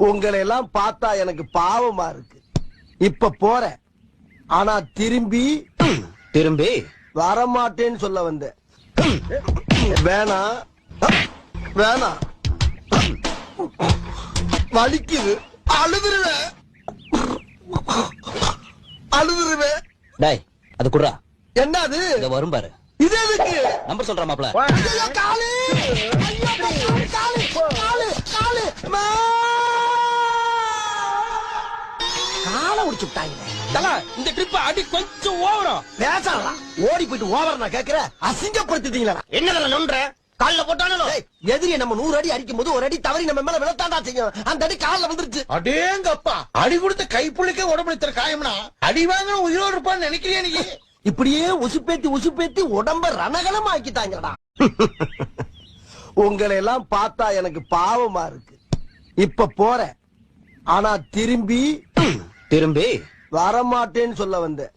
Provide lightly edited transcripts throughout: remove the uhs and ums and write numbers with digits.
உங்களை எல்லாம் பார்த்தா எனக்கு பாவமா இருக்கு. இப்ப போறேன், ஆனா திரும்பி திரும்பி வரமாட்டேன்னு சொல்ல வந்தேன். வேணாம் வேணாம், வலிக்குது, அழுதுருவேன் அழுதுருவேன். டேய் அது குடுறா. என்ன அது? இத வரும் பாரு. இது எதுக்கு? நம்பர் சொல்ற மாப்ள. ஐயோ, காலு! ஐயோ, காலு, காலு, காலு, அம்மா! காலை உடைச்சு விட்டாங்க. தல இந்த ட்ரிப் அடி கொஞ்சம் ஓவரா பேசாதடா. ஓடி போயிட்டு ஓவர் நான் கேக்குற, அசிங்கப்படுத்திட்டீங்களா? என்னதல நொன்ற கால்ல போட்டானோ? எதிரியை நம்ம 100 அடி அடிக்கும் போது ஒரு அடி தவறி நம்ம மேல விழத்தாண்டா செய்யும். அந்த அடி கால்ல வந்துருச்சு. அடேங்கப்பா, அடி கொடுத்த கைப்புள்ளிக்கே உடம்புல காயம்னா அடி வாங்கின உயிரோடு இருப்பான்னு நினைக்கிறியா நீ? இப்படியே உசுப்பேத்தி உடம்ப ரணகலம் ஆக்கிட்டாங்கடா. உங்களை எல்லாம் பார்த்தா எனக்கு பாவமா இருக்கு. இப்ப போறேன், ஆனா திரும்பி திரும்பி வரமாட்டேன்னு சொல்ல வந்தேன்.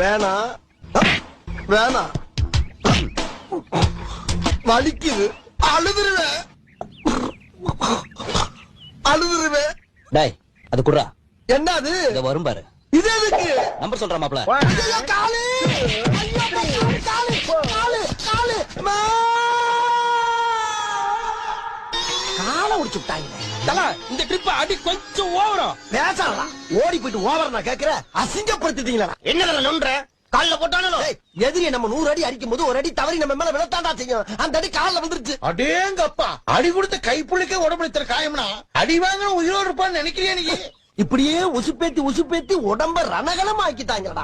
வேணாம் வேணாம், வலிக்குது, அழுதுருவேன் அழுதுருவேன். டேய் அது குடுறா. என்ன அது? இத வரும் பாரு. இது எதுக்கு? நம்பர் சொல்ற மாப்ள. ஐயோ, காலு! ஐயோ, காலு, காலு, காலு, அம்மா! காலை உடைச்சு விட்டாங்க. தல இந்த ட்ரிப் அடி கொஞ்சம் ஓவரா பேசாதடா. ஓடி போயிட்டு ஓவர் நான் கேக்குற, அசிங்கப்படுத்திட்டீங்களா? என்னதல நொன்ற கால்ல போட்டானோ? எதிரியை நம்ம 100 அடி அடிக்கும் போது ஒரு அடி தவறி நம்ம மேல விழத்தாண்டா செய்யும். அந்த அடி கால்ல வந்துருச்சு. அடேங்கப்பா, அடி கொடுத்த கைப்புள்ளிக்கே உடம்புல காயம்னா அடி வாங்கின உயிரோடு இருப்பான்னு நினைக்கிறியா நீ? இப்படியே உசுப்பேத்தி உடம்ப ரணகலம் ஆக்கிட்டாங்கடா.